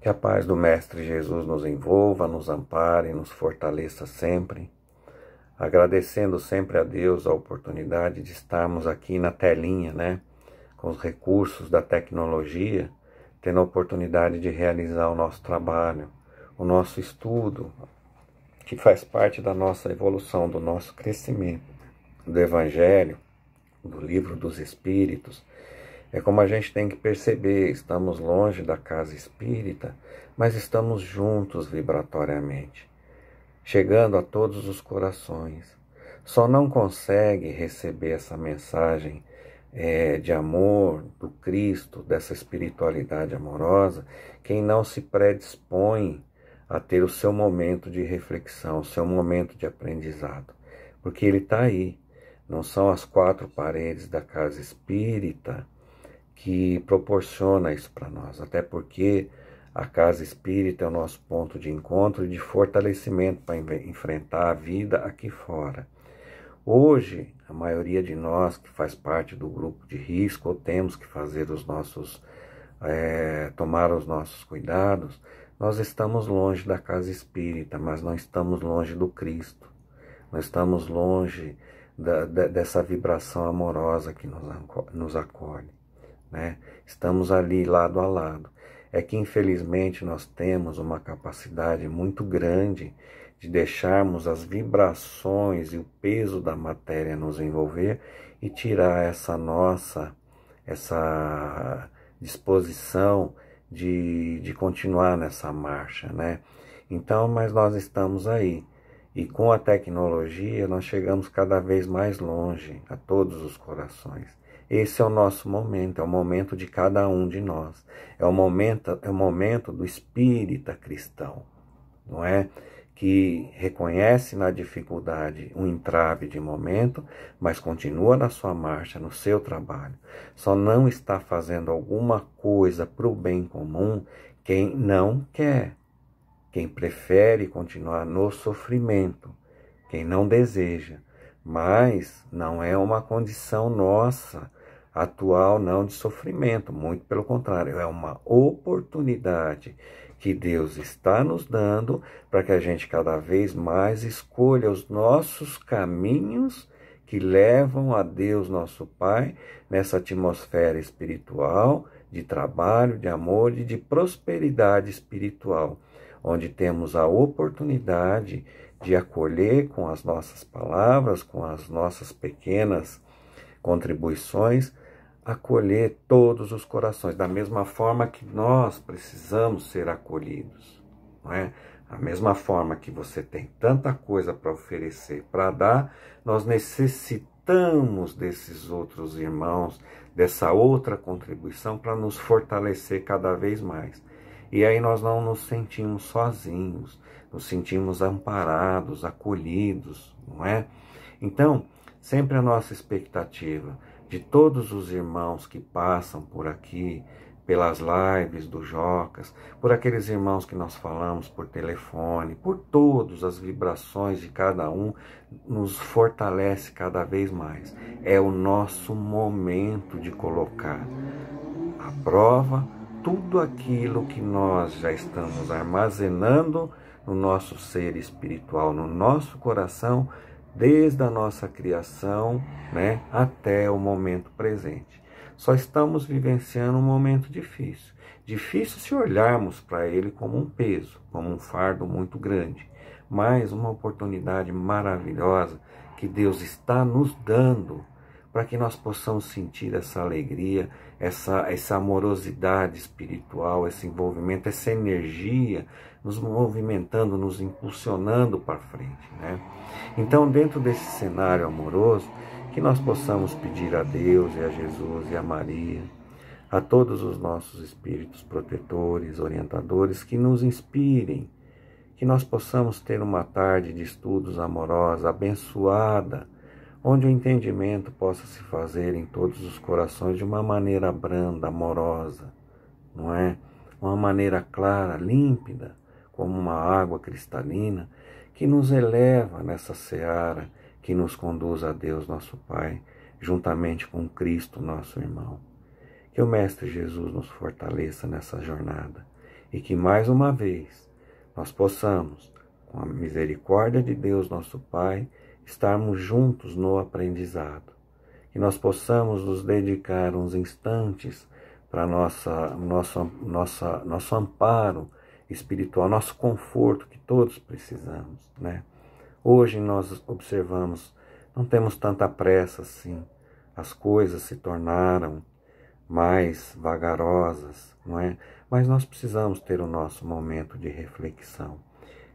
Que a paz do Mestre Jesus nos envolva, nos ampare, nos fortaleça sempre. Agradecendo sempre a Deus a oportunidade de estarmos aqui na telinha, né? Com os recursos da tecnologia, tendo a oportunidade de realizar o nosso trabalho, o nosso estudo, que faz parte da nossa evolução, do nosso crescimento, do Evangelho, do Livro dos Espíritos. É como a gente tem que perceber, estamos longe da casa espírita, mas estamos juntos vibratoriamente, chegando a todos os corações. Só não consegue receber essa mensagem de amor do Cristo, dessa espiritualidade amorosa, quem não se predispõe a ter o seu momento de reflexão, o seu momento de aprendizado. Porque ele está aí, não são as quatro paredes da casa espírita que proporciona isso para nós, até porque a casa espírita é o nosso ponto de encontro e de fortalecimento para enfrentar a vida aqui fora. Hoje, a maioria de nós que faz parte do grupo de risco, ou temos que fazer os nossos, tomar os nossos cuidados, nós estamos longe da casa espírita, mas não estamos longe do Cristo. Nós estamos longe dessa vibração amorosa que nos acolhe. Né? Estamos ali lado a lado. É que infelizmente nós temos uma capacidade muito grande de deixarmos as vibrações e o peso da matéria nos envolver e tirar essa disposição de continuar nessa marcha, né? Então, mas nós estamos aí. E com a tecnologia nós chegamos cada vez mais longe a todos os corações. Esse é o nosso momento, é o momento de cada um de nós. É o momento do espírita cristão, não é? Que reconhece na dificuldade um entrave de momento, mas continua na sua marcha, no seu trabalho. Só não está fazendo alguma coisa para o bem comum quem não quer, quem prefere continuar no sofrimento, quem não deseja. Mas não é uma condição nossa atual não de sofrimento, muito pelo contrário, é uma oportunidade que Deus está nos dando para que a gente cada vez mais escolha os nossos caminhos que levam a Deus, nosso Pai, nessa atmosfera espiritual, de trabalho, de amor e de prosperidade espiritual, onde temos a oportunidade de acolher com as nossas palavras, com as nossas pequenas contribuições, acolher todos os corações, da mesma forma que nós precisamos ser acolhidos, não é? Da mesma forma que você tem tanta coisa para oferecer, para dar, nós necessitamos desses outros irmãos, dessa outra contribuição para nos fortalecer cada vez mais. E aí nós não nos sentimos sozinhos, nos sentimos amparados, acolhidos, não é? Então, sempre a nossa expectativa de todos os irmãos que passam por aqui, pelas lives do Jocas, por aqueles irmãos que nós falamos por telefone, por todas as vibrações de cada um, nos fortalece cada vez mais. É o nosso momento de colocar à prova tudo aquilo que nós já estamos armazenando no nosso ser espiritual, no nosso coração, desde a nossa criação, né, até o momento presente. Só estamos vivenciando um momento difícil. Difícil se olharmos para ele como um peso, como um fardo muito grande, mas uma oportunidade maravilhosa que Deus está nos dando para que nós possamos sentir essa alegria, essa amorosidade espiritual, esse envolvimento, essa energia nos movimentando, nos impulsionando para frente, né? Então, dentro desse cenário amoroso, que nós possamos pedir a Deus e a Jesus e a Maria, a todos os nossos espíritos protetores, orientadores, que nos inspirem, que nós possamos ter uma tarde de estudos amorosa, abençoada, onde o entendimento possa se fazer em todos os corações de uma maneira branda, amorosa, não é? Uma maneira clara, límpida, como uma água cristalina, que nos eleva nessa seara, que nos conduz a Deus, nosso Pai, juntamente com Cristo, nosso irmão. Que o Mestre Jesus nos fortaleça nessa jornada e que mais uma vez nós possamos, com a misericórdia de Deus nosso Pai, estarmos juntos no aprendizado. Que nós possamos nos dedicar uns instantes para nosso amparo espiritual, nosso conforto que todos precisamos, né? Hoje nós observamos, não temos tanta pressa assim, as coisas se tornaram mais vagarosas, não é? Mas nós precisamos ter o nosso momento de reflexão.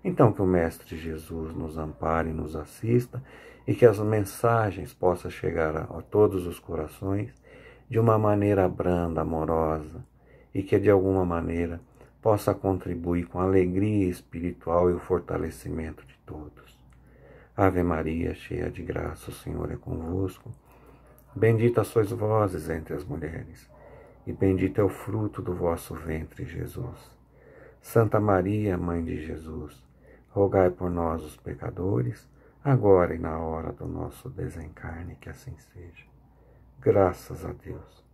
Então que o Mestre Jesus nos ampare e nos assista e que as mensagens possam chegar a todos os corações de uma maneira branda, amorosa e que de alguma maneira possa contribuir com a alegria espiritual e o fortalecimento de todos. Ave Maria, cheia de graça, o Senhor é convosco. Bendita sois vós entre as mulheres, e bendito é o fruto do vosso ventre, Jesus. Santa Maria, Mãe de Jesus, rogai por nós, os pecadores, agora e na hora do nosso desencarne, que assim seja. Graças a Deus.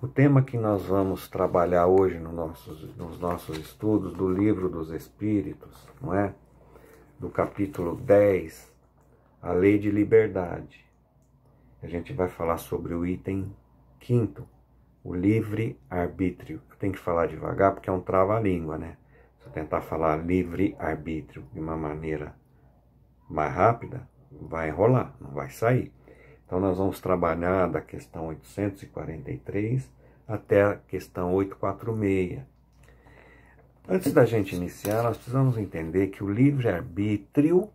O tema que nós vamos trabalhar hoje nos nossos estudos do Livro dos Espíritos, não é? Do capítulo 10, a Lei de Liberdade. A gente vai falar sobre o item 5º, o livre-arbítrio. Eu tenho que falar devagar porque é um trava-língua, né? Se eu tentar falar livre-arbítrio de uma maneira mais rápida, vai enrolar, não vai sair. Então nós vamos trabalhar da questão 843 até a questão 846. Antes da gente iniciar, nós precisamos entender que o livre-arbítrio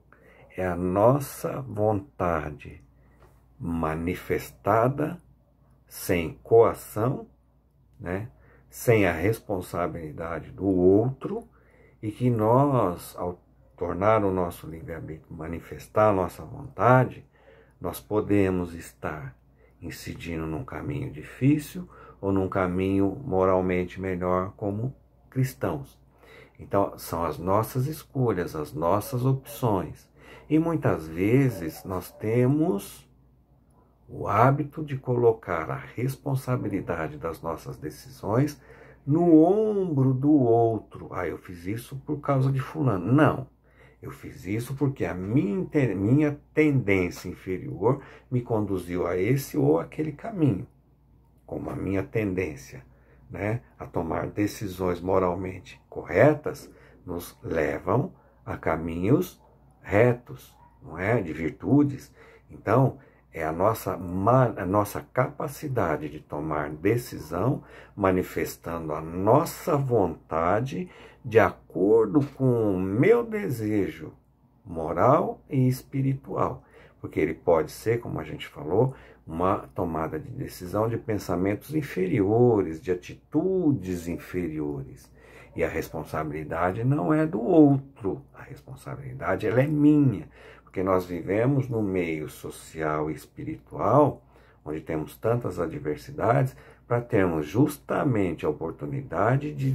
é a nossa vontade manifestada sem coação, né? Sem a responsabilidade do outro, e que nós, ao tornar o nosso livre-arbítrio, manifestar a nossa vontade, nós podemos estar incidindo num caminho difícil ou num caminho moralmente melhor como cristãos. Então, são as nossas escolhas, as nossas opções. E muitas vezes nós temos o hábito de colocar a responsabilidade das nossas decisões no ombro do outro. Ah, eu fiz isso por causa de fulano. Não, eu fiz isso porque a minha tendência inferior me conduziu a esse ou aquele caminho. Como a minha tendência, né, a tomar decisões moralmente corretas nos levam a caminhos retos, não é? De virtudes. Então, é a nossa capacidade de tomar decisão, manifestando a nossa vontade de acordo com o meu desejo moral e espiritual. Porque ele pode ser, como a gente falou, uma tomada de decisão de pensamentos inferiores, de atitudes inferiores. E a responsabilidade não é do outro, a responsabilidade ela é minha. Porque nós vivemos no meio social e espiritual, onde temos tantas adversidades, para termos justamente a oportunidade de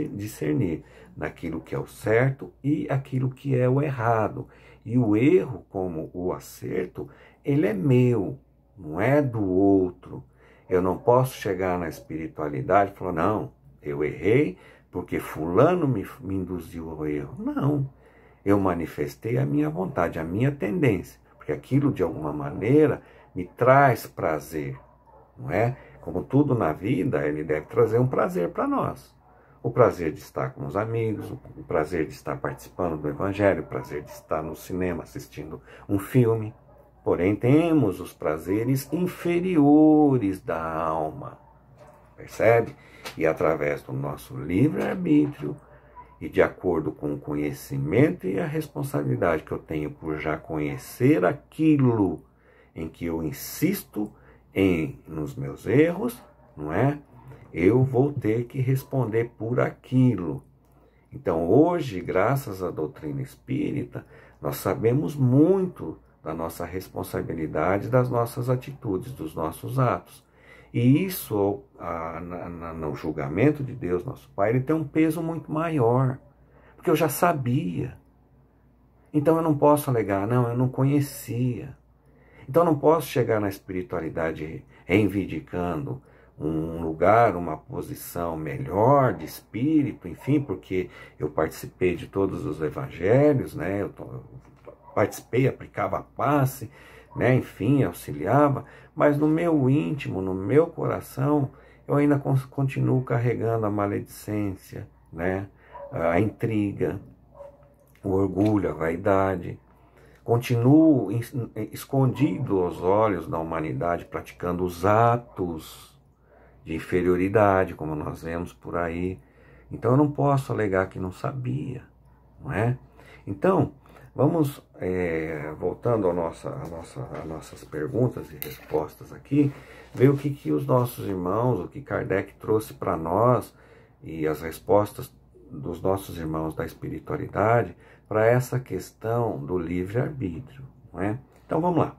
discernir naquilo que é o certo e aquilo que é o errado. E o erro, como o acerto, ele é meu, não é do outro. Eu não posso chegar na espiritualidade e falar, não, eu errei porque fulano me induziu ao erro. Não. Eu manifestei a minha vontade, a minha tendência, porque aquilo de alguma maneira me traz prazer, não é? Como tudo na vida, ele deve trazer um prazer para nós. O prazer de estar com os amigos, o prazer de estar participando do Evangelho, o prazer de estar no cinema assistindo um filme. Porém, temos os prazeres inferiores da alma, percebe? E através do nosso livre-arbítrio, e de acordo com o conhecimento e a responsabilidade que eu tenho por já conhecer aquilo em que eu insisto nos meus erros, não é? Eu vou ter que responder por aquilo. Então hoje, graças à doutrina espírita, nós sabemos muito da nossa responsabilidade, das nossas atitudes, dos nossos atos. E isso, no julgamento de Deus, nosso Pai, ele tem um peso muito maior, porque eu já sabia. Então eu não posso alegar, não, eu não conhecia. Então eu não posso chegar na espiritualidade reivindicando um lugar, uma posição melhor de espírito, enfim, porque eu participei de todos os evangelhos, né? Eu participei, aplicava a passe, né? Enfim, auxiliava, mas no meu íntimo, no meu coração, eu ainda continuo carregando a maledicência, né? A intriga, o orgulho, a vaidade. Continuo escondido aos olhos da humanidade, praticando os atos de inferioridade, como nós vemos por aí. Então eu não posso alegar que não sabia, não é? Então, vamos, voltando a nossas perguntas e respostas aqui, ver o que os nossos irmãos, o que Kardec trouxe para nós e as respostas dos nossos irmãos da espiritualidade para essa questão do livre-arbítrio, não é? Então vamos lá.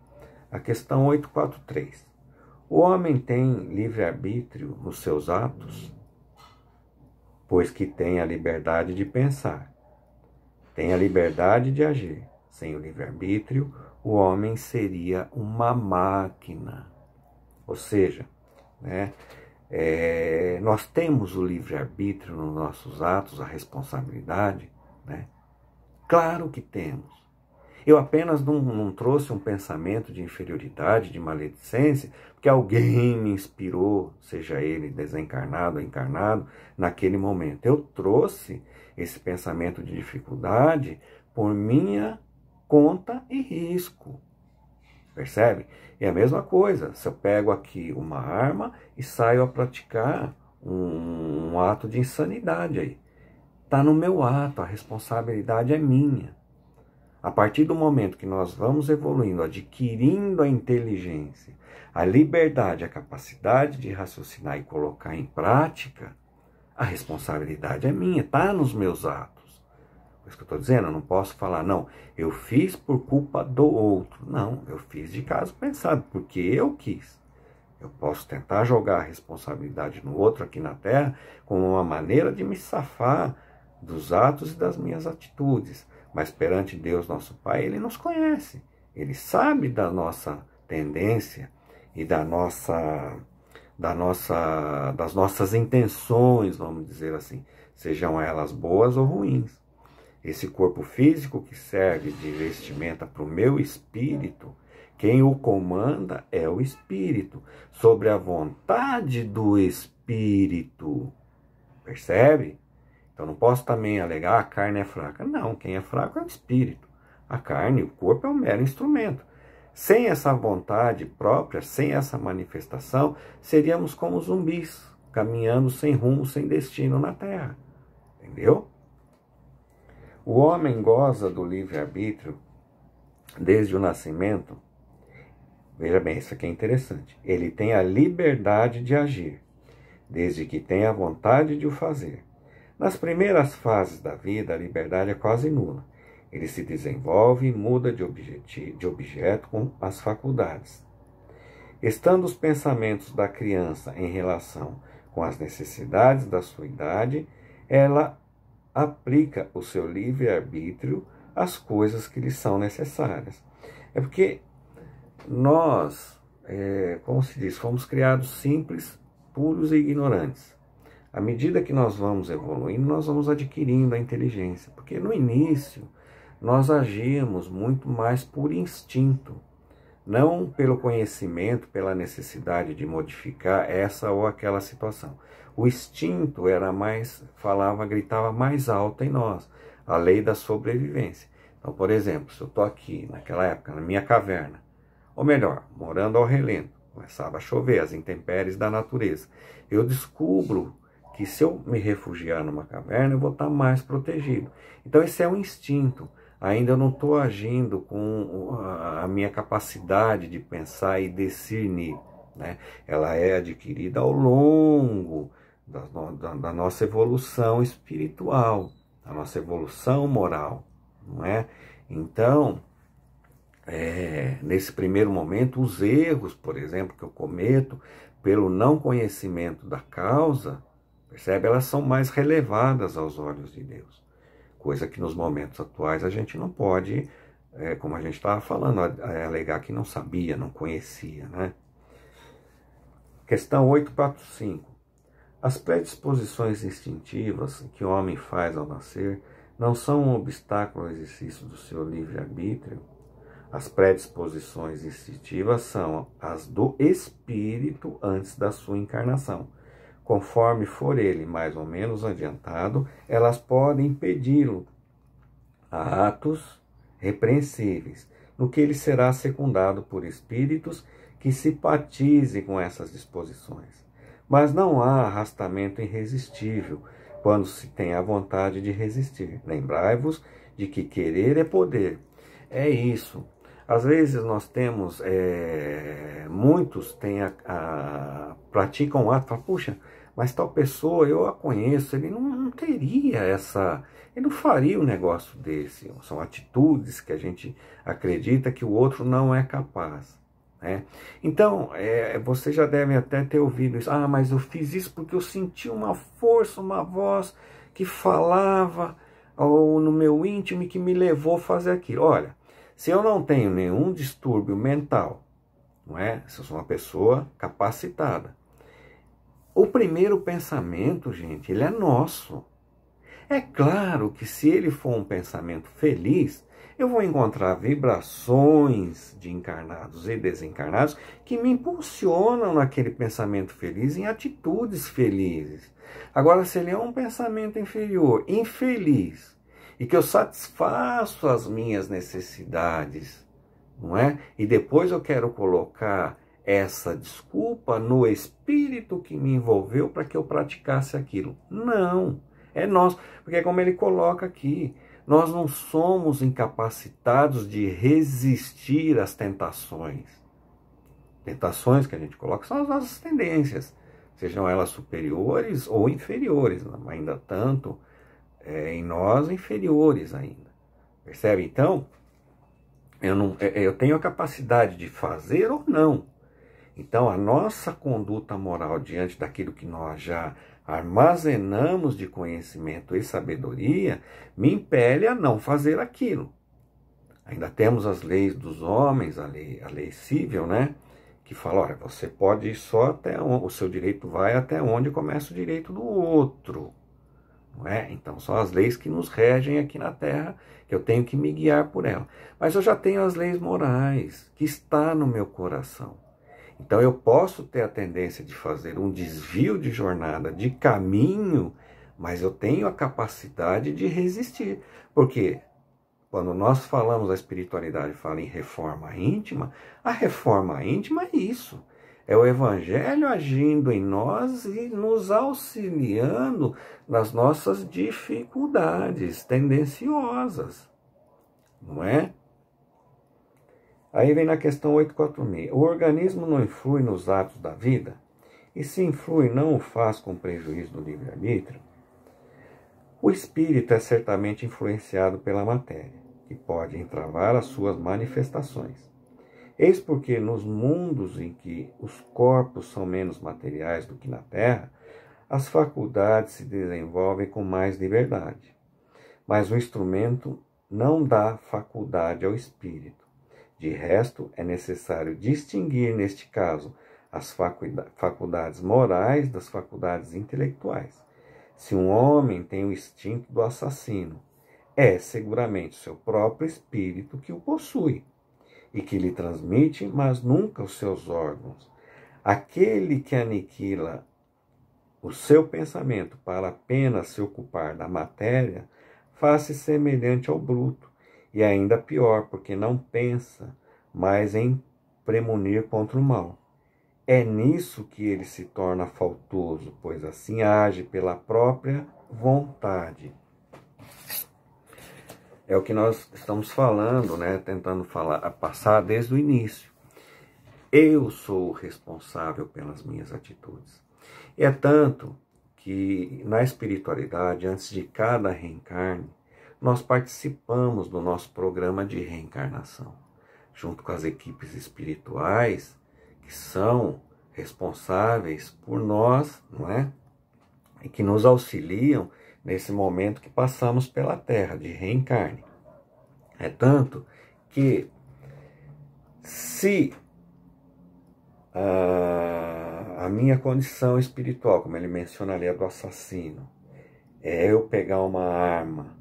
A questão 843. O homem tem livre-arbítrio nos seus atos? Pois que tem a liberdade de pensar, tem a liberdade de agir. Sem o livre-arbítrio, o homem seria uma máquina. Ou seja, né, nós temos o livre-arbítrio nos nossos atos, a responsabilidade, né? Claro que temos. Eu apenas não trouxe um pensamento de inferioridade, de maledicência, porque alguém me inspirou, seja ele desencarnado ou encarnado, naquele momento. Eu trouxe esse pensamento de dificuldade por minha conta e risco. Percebe? É a mesma coisa, se eu pego aqui uma arma e saio a praticar um ato de insanidade aí. Está no meu ato, a responsabilidade é minha. A partir do momento que nós vamos evoluindo, adquirindo a inteligência, a liberdade, a capacidade de raciocinar e colocar em prática, a responsabilidade é minha, está nos meus atos. Por isso que eu estou dizendo, eu não posso falar, não, eu fiz por culpa do outro. Não, eu fiz de caso pensado, porque eu quis. Eu posso tentar jogar a responsabilidade no outro aqui na Terra como uma maneira de me safar dos atos e das minhas atitudes. Mas perante Deus, nosso Pai, Ele nos conhece. Ele sabe da nossa tendência e das nossas intenções, vamos dizer assim, sejam elas boas ou ruins. Esse corpo físico que serve de vestimenta para o meu espírito, quem o comanda é o espírito, sobre a vontade do espírito. Percebe? Então não posso também alegar a carne é fraca. Não, quem é fraco é o espírito. A carne, o corpo é um mero instrumento. Sem essa vontade própria, sem essa manifestação, seríamos como zumbis, caminhando sem rumo, sem destino na Terra. Entendeu? O homem goza do livre-arbítrio desde o nascimento. Veja bem, isso aqui é interessante. Ele tem a liberdade de agir, desde que tenha a vontade de o fazer. Nas primeiras fases da vida, a liberdade é quase nula. Ele se desenvolve e muda de objeto com as faculdades. Estando os pensamentos da criança em relação com as necessidades da sua idade, ela aplica o seu livre-arbítrio às coisas que lhe são necessárias. É porque nós, como se diz, fomos criados simples, puros e ignorantes. À medida que nós vamos evoluindo, nós vamos adquirindo a inteligência. Porque no início, nós agíamos muito mais por instinto. Não pelo conhecimento, pela necessidade de modificar essa ou aquela situação. O instinto era mais, gritava mais alto em nós. A lei da sobrevivência. Então, por exemplo, se eu estou aqui, naquela época, na minha caverna, ou melhor, morando ao relento, começava a chover, as intempéries da natureza, eu descubro que se eu me refugiar numa caverna, eu vou estar mais protegido. Então esse é um instinto. Ainda eu não estou agindo com a minha capacidade de pensar e discernir, né? Ela é adquirida ao longo da nossa evolução espiritual, da nossa evolução moral, não é? Então, nesse primeiro momento, os erros, por exemplo, que eu cometo pelo não conhecimento da causa, percebe? Elas são mais relevadas aos olhos de Deus. Coisa que nos momentos atuais a gente não pode, como a gente estava falando, alegar que não sabia, não conhecia, né? Questão 845. As predisposições instintivas que o homem faz ao nascer não são um obstáculo ao exercício do seu livre-arbítrio? As predisposições instintivas são as do espírito antes da sua encarnação. Conforme for ele mais ou menos adiantado, elas podem impedi-lo a atos repreensíveis, no que ele será secundado por espíritos que simpatizem com essas disposições. Mas não há arrastamento irresistível quando se tem a vontade de resistir. Lembrai-vos de que querer é poder. É isso. Às vezes nós temos, muitos praticam um ato, falam, puxa, mas tal pessoa, eu a conheço, ele não teria ele não faria um negócio desse. São atitudes que a gente acredita que o outro não é capaz. Né? Então, você já deve até ter ouvido isso. Ah, mas eu fiz isso porque eu senti uma força, uma voz que falava ou no meu íntimo e que me levou a fazer aquilo. Olha, se eu não tenho nenhum distúrbio mental, não é? Se eu sou uma pessoa capacitada, o primeiro pensamento, gente, ele é nosso. É claro que se ele for um pensamento feliz, eu vou encontrar vibrações de encarnados e desencarnados que me impulsionam naquele pensamento feliz em atitudes felizes. Agora, se ele é um pensamento inferior, infeliz, e que eu satisfaço as minhas necessidades, não é? E depois eu quero colocar essa desculpa no espírito que me envolveu para que eu praticasse aquilo. Não, é nós, porque como ele coloca aqui, nós não somos incapacitados de resistir às tentações. Tentações que a gente coloca são as nossas tendências, sejam elas superiores ou inferiores, ainda tanto em nós inferiores ainda. Percebe? Então, eu tenho a capacidade de fazer ou não. Então, a nossa conduta moral diante daquilo que nós já armazenamos de conhecimento e sabedoria me impele a não fazer aquilo. Ainda temos as leis dos homens, a lei civil, né? Que fala, olha, você pode ir só até onde, o seu direito vai até onde começa o direito do outro. Não é? Então, são as leis que nos regem aqui na Terra, que eu tenho que me guiar por ela. Mas eu já tenho as leis morais, que está no meu coração. Então eu posso ter a tendência de fazer um desvio de jornada, de caminho, mas eu tenho a capacidade de resistir. Porque quando nós falamos da espiritualidade, fala em reforma íntima, a reforma íntima é isso. É o Evangelho agindo em nós e nos auxiliando nas nossas dificuldades tendenciosas. Não é? Aí vem na questão 846. O organismo não influi nos atos da vida? E se influi, não o faz com prejuízo do livre-arbítrio? O espírito é certamente influenciado pela matéria, que pode entravar as suas manifestações. Eis porque nos mundos em que os corpos são menos materiais do que na Terra, as faculdades se desenvolvem com mais liberdade. Mas o instrumento não dá faculdade ao espírito. De resto, é necessário distinguir, neste caso, as faculdades morais das faculdades intelectuais. Se um homem tem o instinto do assassino, é seguramente seu próprio espírito que o possui e que lhe transmite, mas nunca os seus órgãos. Aquele que aniquila o seu pensamento para apenas se ocupar da matéria, faz-se semelhante ao bruto, e ainda pior, porque não pensa mais em premunir contra o mal. É nisso que ele se torna faltoso, pois assim age pela própria vontade. É o que nós estamos falando, né? Tentando passar desde o início. Eu sou o responsável pelas minhas atitudes. E é tanto que na espiritualidade, antes de cada reencarne, nós participamos do nosso programa de reencarnação, junto com as equipes espirituais que são responsáveis por nós, não é? E que nos auxiliam nesse momento que passamos pela Terra de reencarne. É tanto que se a minha condição espiritual, como ele menciona ali, a do assassino, é eu pegar uma arma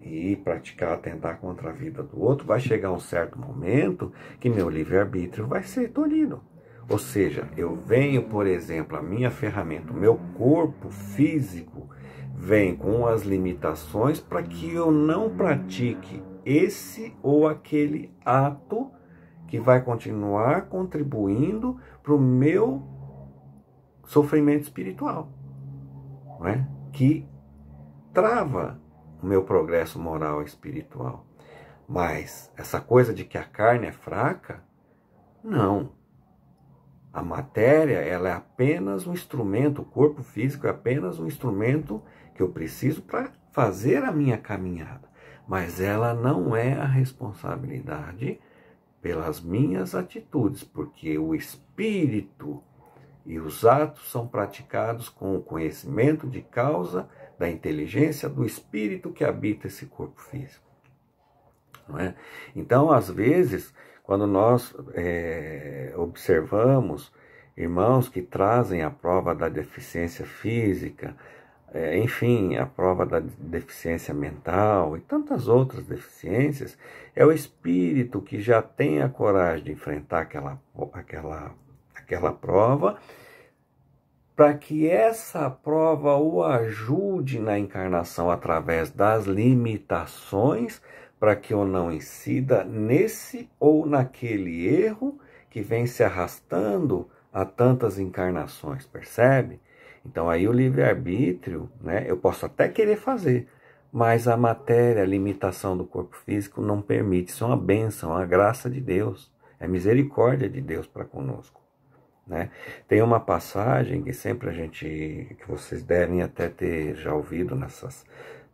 e ir praticar, atentar contra a vida do outro, vai chegar um certo momento que meu livre-arbítrio vai ser tolhido. Ou seja, eu venho, por exemplo, a minha ferramenta, o meu corpo físico vem com as limitações para que eu não pratique esse ou aquele ato que vai continuar contribuindo para o meu sofrimento espiritual, não é? Que trava o meu progresso moral e espiritual. Mas essa coisa de que a carne é fraca, não. A matéria, ela é apenas um instrumento, o corpo físico é apenas um instrumento que eu preciso para fazer a minha caminhada. Mas ela não é a responsabilidade pelas minhas atitudes, porque o espírito e os atos são praticados com o conhecimento de causa da inteligência do espírito que habita esse corpo físico. Não é? Então, às vezes, quando nós observamos irmãos que trazem a prova da deficiência física, enfim, a prova da deficiência mental e tantas outras deficiências, é o espírito que já tem a coragem de enfrentar aquela prova, para que essa prova o ajude na encarnação através das limitações, para que eu não incida nesse ou naquele erro que vem se arrastando há tantas encarnações, percebe? Então aí o livre-arbítrio, né, eu posso até querer fazer, mas a matéria, a limitação do corpo físico não permite. Isso é uma bênção, uma graça de Deus, é misericórdia de Deus para conosco. Né? Tem uma passagem que sempre que vocês devem até ter já ouvido nessas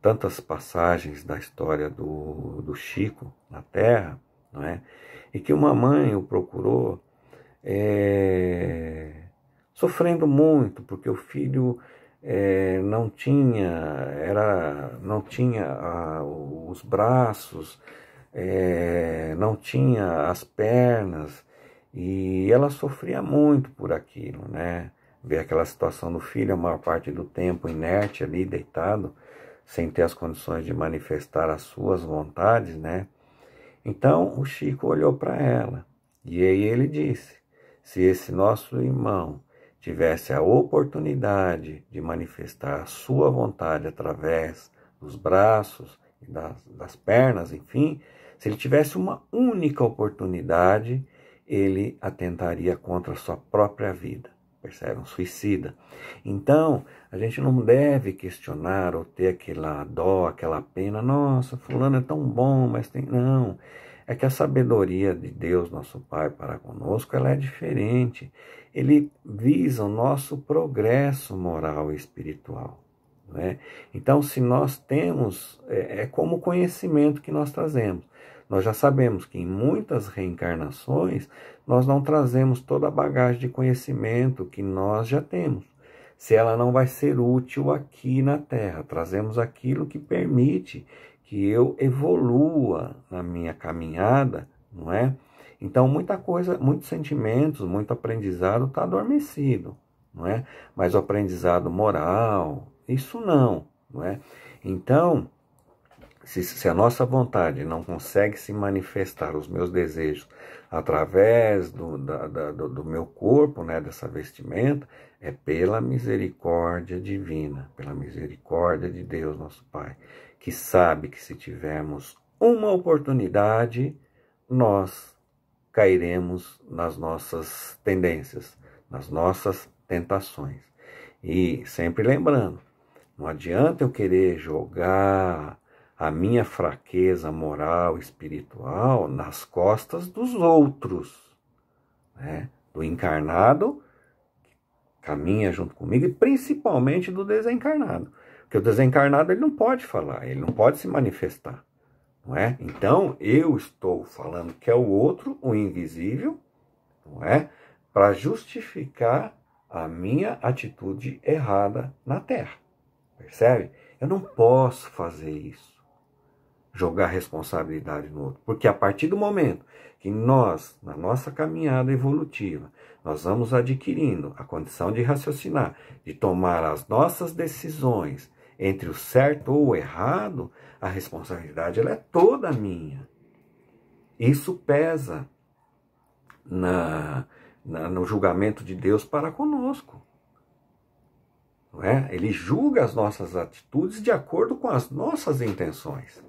tantas passagens da história do Chico na Terra, não é? E que uma mãe o procurou sofrendo muito, porque o filho não tinha os braços, não tinha as pernas, e ela sofria muito por aquilo, né? Ver aquela situação do filho, a maior parte do tempo inerte ali, deitado, sem ter as condições de manifestar as suas vontades, né? Então o Chico olhou para ela, e aí ele disse: se esse nosso irmão tivesse a oportunidade de manifestar a sua vontade através dos braços e das pernas, enfim, se ele tivesse uma única oportunidade, ele atentaria contra a sua própria vida, percebe? Um suicida. Então, a gente não deve questionar ou ter aquela dó, aquela pena, nossa, fulano é tão bom, mas tem... Não, é que a sabedoria de Deus, nosso Pai, para conosco, ela é diferente. Ele visa o nosso progresso moral e espiritual. Né? Então, se nós temos, é como o conhecimento que nós trazemos. Nós já sabemos que em muitas reencarnações nós não trazemos toda a bagagem de conhecimento que nós já temos. Se ela não vai ser útil aqui na Terra, trazemos aquilo que permite que eu evolua na minha caminhada, não é? Então muita coisa, muitos sentimentos, muito aprendizado está adormecido, não é? Mas o aprendizado moral, isso não é? Então, se a nossa vontade não consegue se manifestar, os meus desejos, através do meu corpo, né, dessa vestimenta, é pela misericórdia divina, pela misericórdia de Deus, nosso Pai, que sabe que se tivermos uma oportunidade, nós cairemos nas nossas tendências, nas nossas tentações. E sempre lembrando, não adianta eu querer jogar a minha fraqueza moral, espiritual, nas costas dos outros, né? Do encarnado, que caminha junto comigo, e principalmente do desencarnado. Porque o desencarnado ele não pode falar, ele não pode se manifestar, não é? Então, eu estou falando que é o outro, o invisível, não é? Para justificar a minha atitude errada na Terra, percebe? Eu não posso fazer isso. jogar responsabilidade no outro. Porque a partir do momento que nós, na nossa caminhada evolutiva, nós vamos adquirindo a condição de raciocinar, de tomar as nossas decisões entre o certo ou o errado, a responsabilidade ela é toda minha. Isso pesa no julgamento de Deus para conosco. Não é? Ele julga as nossas atitudes de acordo com as nossas intenções.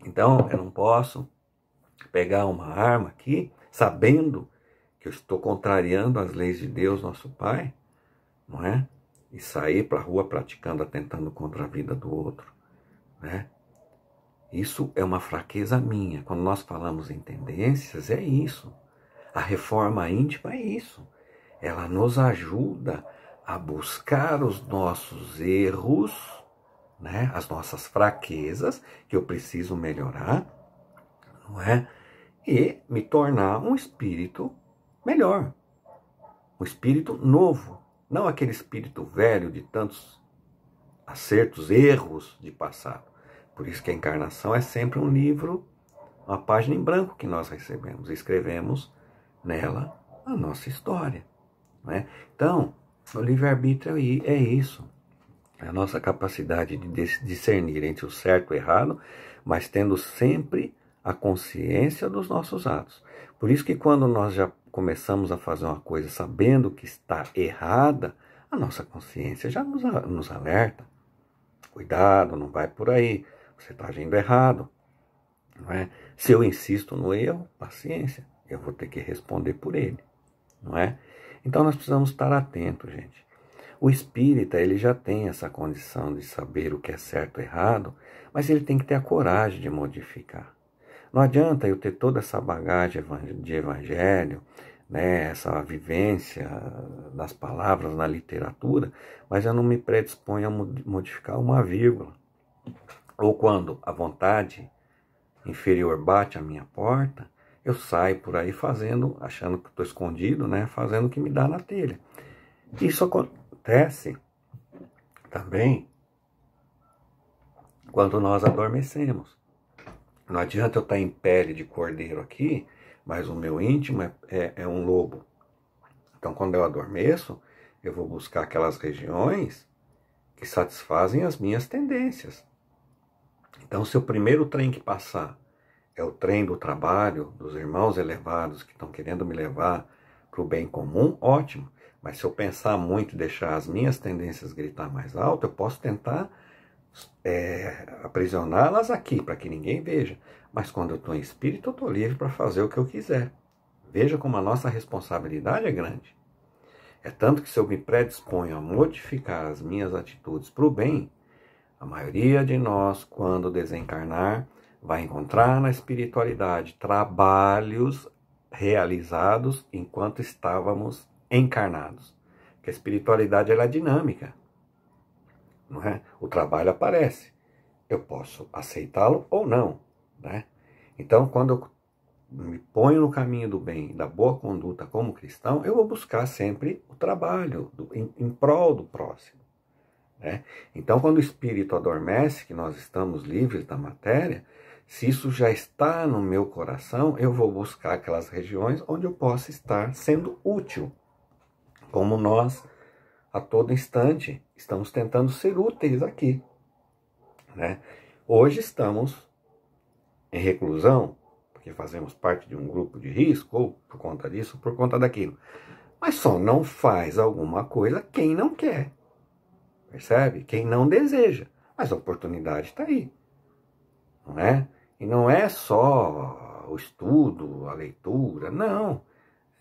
Então, eu não posso pegar uma arma aqui, sabendo que eu estou contrariando as leis de Deus, nosso Pai, não é? E sair para a rua praticando, atentando contra a vida do outro, né? Isso é uma fraqueza minha. Quando nós falamos em tendências, é isso. A reforma íntima é isso. Ela nos ajuda a buscar os nossos erros, né? As nossas fraquezas, que eu preciso melhorar, não é? E me tornar um espírito melhor. Um espírito novo. Não aquele espírito velho de tantos acertos, erros de passado. Por isso que a encarnação é sempre um livro, uma página em branco que nós recebemos. Escrevemos nela a nossa história. Não é? Então, o livre-arbítrio é isso. É a nossa capacidade de discernir entre o certo e o errado, mas tendo sempre a consciência dos nossos atos. Por isso que quando nós já começamos a fazer uma coisa sabendo que está errada, a nossa consciência já nos alerta. Cuidado, não vai por aí, você está agindo errado. Não é? Se eu insisto no erro, paciência, eu vou ter que responder por ele. Não é? Então nós precisamos estar atentos, gente. O espírita, ele já tem essa condição de saber o que é certo e errado, mas ele tem que ter a coragem de modificar. Não adianta eu ter toda essa bagagem de evangelho, né, essa vivência das palavras na literatura, mas eu não me predisponho a modificar uma vírgula. Ou quando a vontade inferior bate à minha porta, eu saio por aí fazendo, achando que estou escondido, né, fazendo o que me dá na telha. Isso acontece também quando nós adormecemos. Não adianta eu estar em pele de cordeiro aqui, mas o meu íntimo é um lobo. Então, quando eu adormeço, eu vou buscar aquelas regiões que satisfazem as minhas tendências. Então, se o primeiro trem que passar é o trem do trabalho, dos irmãos elevados que estão querendo me levar para o bem comum, ótimo. Mas se eu pensar muito e deixar as minhas tendências gritar mais alto, eu posso tentar aprisioná-las aqui, para que ninguém veja. Mas quando eu estou em espírito, eu estou livre para fazer o que eu quiser. Veja como a nossa responsabilidade é grande. É tanto que se eu me predisponho a modificar as minhas atitudes para o bem, a maioria de nós, quando desencarnar, vai encontrar na espiritualidade trabalhos realizados enquanto estávamos encarnados. Porque a espiritualidade ela é dinâmica. Não é? O trabalho aparece. Eu posso aceitá-lo ou não. Né? Então, quando eu me ponho no caminho do bem, da boa conduta como cristão, eu vou buscar sempre o trabalho em prol do próximo. Né? Então, quando o espírito adormece, que nós estamos livres da matéria, se isso já está no meu coração, eu vou buscar aquelas regiões onde eu possa estar sendo útil. Como nós, a todo instante, estamos tentando ser úteis aqui. Né? Hoje estamos em reclusão, porque fazemos parte de um grupo de risco, ou por conta disso, ou por conta daquilo. Mas só não faz alguma coisa quem não quer. Percebe? Quem não deseja. Mas a oportunidade está aí. Não é? E não é só o estudo, a leitura, não.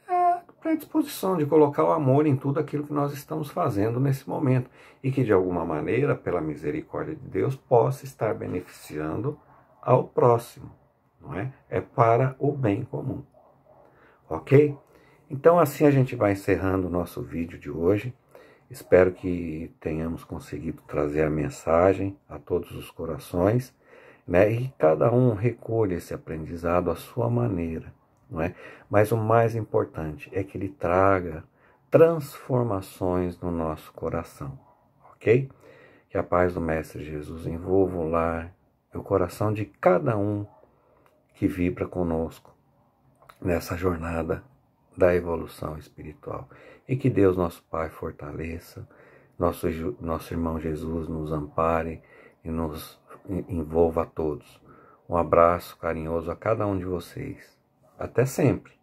É a predisposição de colocar o amor em tudo aquilo que nós estamos fazendo nesse momento. E que de alguma maneira, pela misericórdia de Deus, possa estar beneficiando ao próximo. Não é? É para o bem comum. Ok? Então assim a gente vai encerrando o nosso vídeo de hoje. Espero que tenhamos conseguido trazer a mensagem a todos os corações, né? E cada um recolha esse aprendizado à sua maneira, não é? Mas o mais importante é que ele traga transformações no nosso coração, ok? Que a paz do Mestre Jesus envolva o lar e o coração de cada um que vibra conosco nessa jornada da evolução espiritual. E que Deus, nosso Pai, fortaleça, nosso irmão Jesus nos ampare e nos envolva a todos. Um abraço carinhoso a cada um de vocês. Até sempre!